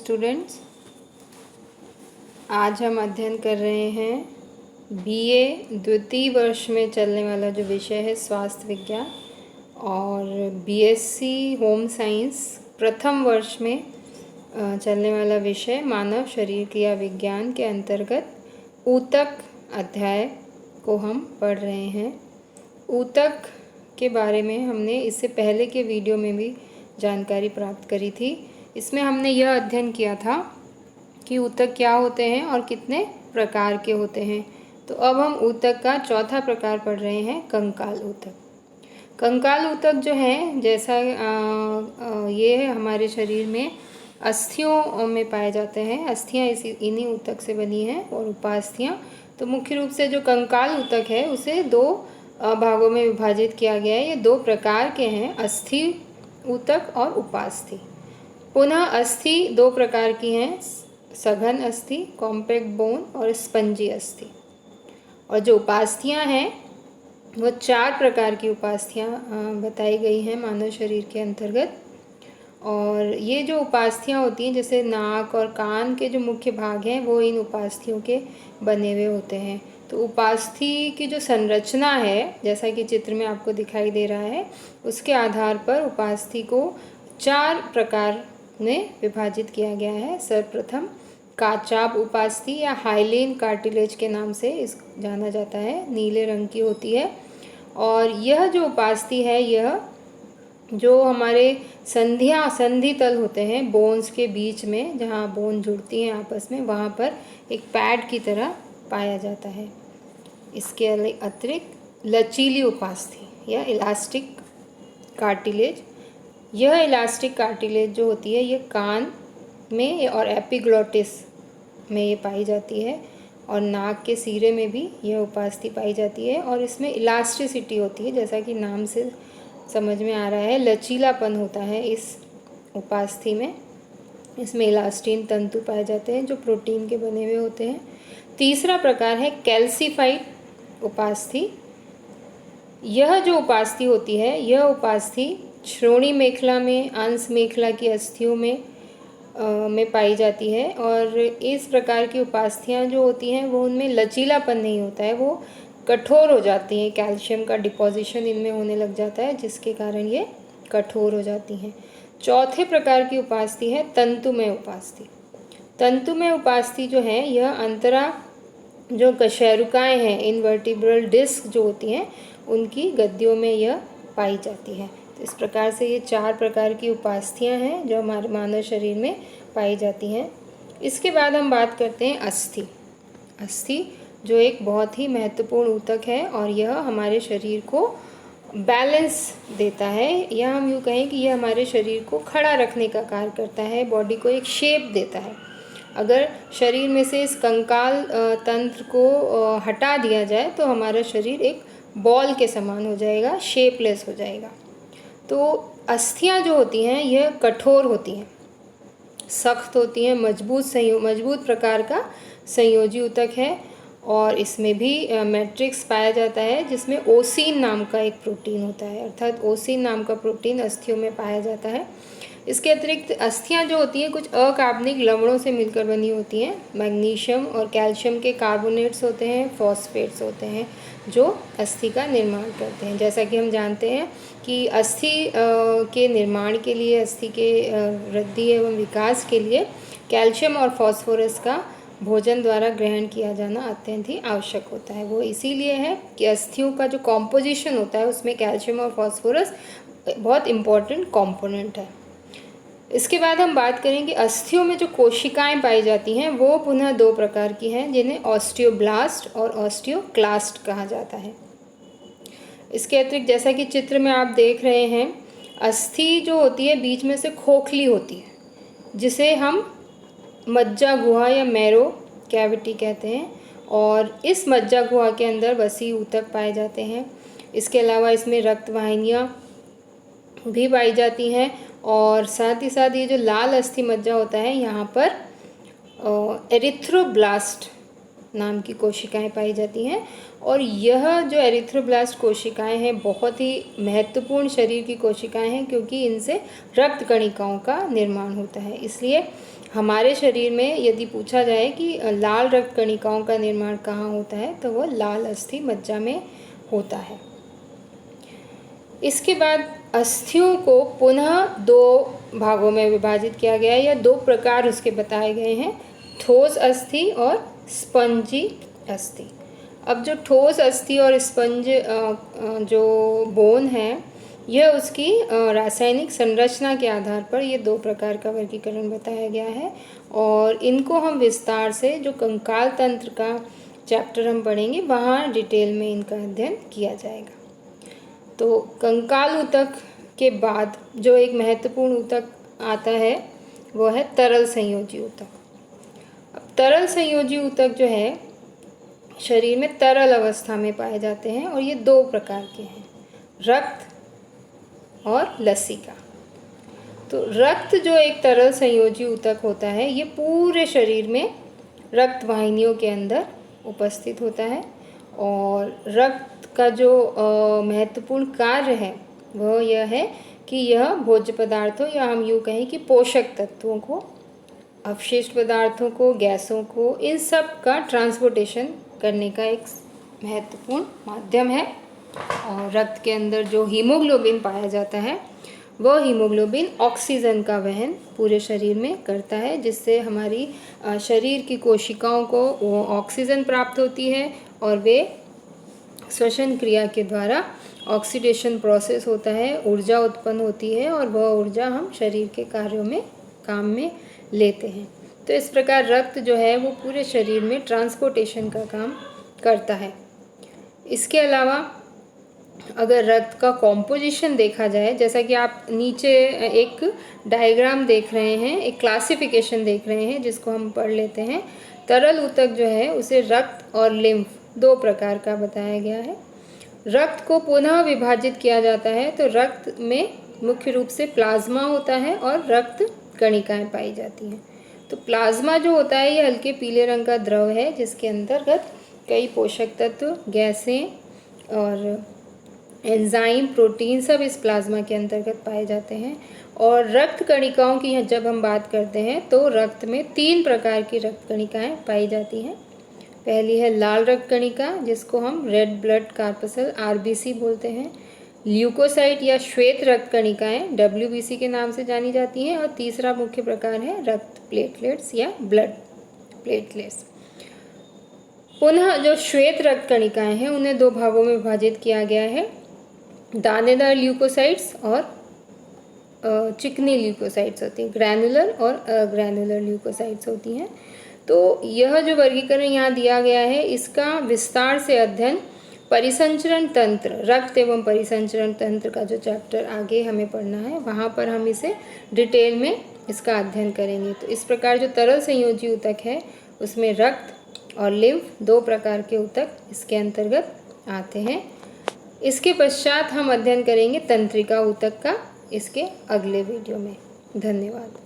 Students, आज हम अध्ययन कर रहे हैं बीए द्वितीय वर्ष में चलने वाला जो विषय है स्वास्थ्य विज्ञान और बीएससी होम साइंस प्रथम वर्ष में चलने वाला विषय मानव शरीर क्रिया विज्ञान के अंतर्गत ऊतक अध्याय को हम पढ़ रहे हैं। ऊतक के बारे में हमने इससे पहले के वीडियो में भी जानकारी प्राप्त करी थी। इसमें हमने यह अध्ययन किया था कि ऊतक क्या होते हैं और कितने प्रकार के होते हैं। तो अब हम ऊतक का चौथा प्रकार पढ़ रहे हैं, कंकाल ऊतक। कंकाल ऊतक जो है, जैसा ये है हमारे शरीर में अस्थियों में पाए जाते हैं। अस्थियाँ इन्हीं ऊतक से बनी हैं और उपास्थियाँ। तो मुख्य रूप से जो कंकाल ऊतक है उसे दो भागों में विभाजित किया गया है। ये दो प्रकार के हैं, अस्थि ऊतक और उपास्थि। पुनः अस्थि दो प्रकार की हैं, सघन अस्थि कॉम्पैक्ट बोन और स्पंजी अस्थि। और जो उपास्थियाँ हैं वो चार प्रकार की उपास्थियाँ बताई गई हैं मानव शरीर के अंतर्गत। और ये जो उपास्थियाँ होती हैं, जैसे नाक और कान के जो मुख्य भाग हैं वो इन उपास्थियों के बने हुए होते हैं। तो उपास्थि की जो संरचना है, जैसा कि चित्र में आपको दिखाई दे रहा है, उसके आधार पर उपास्थि को चार प्रकार में विभाजित किया गया है। सर्वप्रथम काचाब उपास्थि या हाइलेन कार्टिलेज के नाम से इस जाना जाता है, नीले रंग की होती है। और यह जो उपास्थि है, यह जो हमारे संधि तल होते हैं बोन्स के बीच में, जहाँ बोन जुड़ती हैं आपस में, वहाँ पर एक पैड की तरह पाया जाता है। इसके अतिरिक्त लचीली उपास्थि या इलास्टिक कार्टिलेज, यह इलास्टिक कार्टिलेज जो होती है ये कान में और एपिग्लोटिस में ये पाई जाती है और नाक के सिरे में भी यह उपास्थि पाई जाती है। और इसमें इलास्टिसिटी होती है, जैसा कि नाम से समझ में आ रहा है, लचीलापन होता है इस उपास्थि में। इसमें इलास्टिन तंतु पाए जाते हैं जो प्रोटीन के बने हुए होते हैं। तीसरा प्रकार है कैल्सीफाइड उपास्थि। यह जो उपास्थि होती है, यह उपास्थि श्रोणि मेखला में, अंश मेखला की अस्थियों में पाई जाती है। और इस प्रकार की उपास्थियाँ जो होती हैं वो उनमें लचीलापन नहीं होता है, वो कठोर हो जाती हैं। कैल्शियम का डिपॉजिशन इनमें होने लग जाता है, जिसके कारण ये कठोर हो जाती हैं। चौथे प्रकार की उपास्थि है तंतुमय उपास्थि। तंतुमय उपास्थि जो है, यह अंतरा जो कशेरुकाएँ हैं, इनवर्टिब्रल डिस्क जो होती हैं, उनकी गद्दियों में यह पाई जाती है। तो इस प्रकार से ये चार प्रकार की उपास्थियाँ हैं जो हमारे मानव शरीर में पाई जाती हैं। इसके बाद हम बात करते हैं अस्थि। अस्थि जो एक बहुत ही महत्वपूर्ण ऊतक है और यह हमारे शरीर को बैलेंस देता है, या हम यूँ कहें कि यह हमारे शरीर को खड़ा रखने का कार्य करता है, बॉडी को एक शेप देता है। अगर शरीर में से इस कंकाल तंत्र को हटा दिया जाए तो हमारा शरीर एक बॉल के समान हो जाएगा, शेपलेस हो जाएगा। तो अस्थियाँ जो होती हैं यह कठोर होती हैं, सख्त होती हैं, मजबूत प्रकार का संयोजी ऊतक है। और इसमें भी मैट्रिक्स पाया जाता है, जिसमें ओसीन नाम का एक प्रोटीन होता है, अर्थात ओसीन नाम का प्रोटीन अस्थियों में पाया जाता है। इसके अतिरिक्त अस्थियाँ जो होती हैं कुछ अकार्बनिक लवणों से मिलकर बनी होती हैं। मैग्नीशियम और कैल्शियम के कार्बोनेट्स होते हैं, फॉस्फेट्स होते हैं जो अस्थि का निर्माण करते हैं। जैसा कि हम जानते हैं कि अस्थि के निर्माण के लिए, अस्थि के वृद्धि एवं विकास के लिए कैल्शियम और फॉस्फोरस का भोजन द्वारा ग्रहण किया जाना अत्यंत ही आवश्यक होता है। वो इसीलिए है कि अस्थियों का जो कॉम्पोजिशन होता है उसमें कैल्शियम और फॉस्फोरस बहुत इम्पॉर्टेंट कॉम्पोनेंट है। इसके बाद हम बात करेंगे अस्थियों में जो कोशिकाएं पाई जाती हैं वो पुनः दो प्रकार की हैं, जिन्हें ऑस्टियोब्लास्ट और ऑस्टियोक्लास्ट कहा जाता है। इसके अतिरिक्त जैसा कि चित्र में आप देख रहे हैं, अस्थि जो होती है बीच में से खोखली होती है, जिसे हम मज्जा गुहा या मैरो कैविटी कहते हैं। और इस मज्जा गुहा के अंदर वसी ऊतक पाए जाते हैं। इसके अलावा इसमें रक्त वाहिनियाँ भी पाई जाती हैं और साथ ही साथ ये जो लाल अस्थि मज्जा होता है, यहाँ पर एरिथ्रोब्लास्ट नाम की कोशिकाएं पाई जाती हैं। और यह जो एरिथ्रोब्लास्ट कोशिकाएं हैं बहुत ही महत्वपूर्ण शरीर की कोशिकाएं हैं, क्योंकि इनसे रक्त कणिकाओं का निर्माण होता है। इसलिए हमारे शरीर में यदि पूछा जाए कि लाल रक्त कणिकाओं का निर्माण कहाँ होता है, तो वह लाल अस्थि मज्जा में होता है। इसके बाद अस्थियों को पुनः दो भागों में विभाजित किया गया है, या दो प्रकार उसके बताए गए हैं, ठोस अस्थि और स्पंजी अस्थि। अब जो ठोस अस्थि और स्पंज जो बोन है, यह उसकी रासायनिक संरचना के आधार पर ये दो प्रकार का वर्गीकरण बताया गया है, और इनको हम विस्तार से जो कंकाल तंत्र का चैप्टर हम पढ़ेंगे वहाँ डिटेल में इनका अध्ययन किया जाएगा। तो कंकाल ऊतक के बाद जो एक महत्वपूर्ण ऊतक आता है वो है तरल संयोजी ऊतक। अब तरल संयोजी ऊतक जो है शरीर में तरल अवस्था में पाए जाते हैं, और ये दो प्रकार के हैं, रक्त और लसिका। तो रक्त जो एक तरल संयोजी ऊतक होता है, ये पूरे शरीर में रक्त वाहिनियों के अंदर उपस्थित होता है, और रक्त का जो महत्वपूर्ण कार्य है वह यह है कि यह भोज्य पदार्थों, या हम यूँ कहें कि पोषक तत्वों को, अवशिष्ट पदार्थों को, गैसों को, इन सब का ट्रांसपोर्टेशन करने का एक महत्वपूर्ण माध्यम है। और रक्त के अंदर जो हीमोग्लोबिन पाया जाता है, वह हीमोग्लोबिन ऑक्सीजन का वहन पूरे शरीर में करता है, जिससे हमारी शरीर की कोशिकाओं को वो ऑक्सीजन प्राप्त होती है, और वे श्वसन क्रिया के द्वारा ऑक्सीडेशन प्रोसेस होता है, ऊर्जा उत्पन्न होती है, और वह ऊर्जा हम शरीर के कार्यों में काम में लेते हैं। तो इस प्रकार रक्त जो है वो पूरे शरीर में ट्रांसपोर्टेशन का काम करता है। इसके अलावा अगर रक्त का कॉम्पोजिशन देखा जाए, जैसा कि आप नीचे एक डायग्राम देख रहे हैं, एक क्लासिफिकेशन देख रहे हैं, जिसको हम पढ़ लेते हैं। तरल ऊतक जो है उसे रक्त और लिम्फ दो प्रकार का बताया गया है। रक्त को पुनः विभाजित किया जाता है, तो रक्त में मुख्य रूप से प्लाज्मा होता है और रक्त कणिकाएं पाई जाती हैं। तो प्लाज्मा जो होता है ये हल्के पीले रंग का द्रव है, जिसके अंतर्गत कई पोषक तत्व, गैसें और एंजाइम, प्रोटीन सब इस प्लाज्मा के अंतर्गत पाए जाते हैं। और रक्त कणिकाओं की जब हम बात करते हैं तो रक्त में 3 प्रकार की रक्त कणिकाएं पाई जाती हैं। पहली है लाल रक्त कणिका, जिसको हम रेड ब्लड कार्पसल RBC बोलते हैं। ल्यूकोसाइट या श्वेत रक्त कणिकाएं WBC के नाम से जानी जाती हैं। और तीसरा मुख्य प्रकार है रक्त प्लेटलेट्स या ब्लड प्लेटलेट्स। पुनः जो श्वेत रक्त कणिकाएं हैं उन्हें 2 भागों में विभाजित किया गया है, दानेदार ल्यूकोसाइट्स और चिकनी ल्यूकोसाइट्स होती हैं, ग्रैनुलर और अग्रैनुलर ल्यूकोसाइट्स होती हैं। तो यह जो वर्गीकरण यहाँ दिया गया है, इसका विस्तार से अध्ययन परिसंचरण तंत्र, रक्त एवं परिसंचरण तंत्र का जो चैप्टर आगे हमें पढ़ना है, वहाँ पर हम इसे डिटेल में इसका अध्ययन करेंगे। तो इस प्रकार जो तरल संयोजी ऊतक है उसमें रक्त और लिम्फ 2 प्रकार के ऊतक इसके अंतर्गत आते हैं। इसके पश्चात हम अध्ययन करेंगे तंत्रिका ऊतक का इसके अगले वीडियो में। धन्यवाद।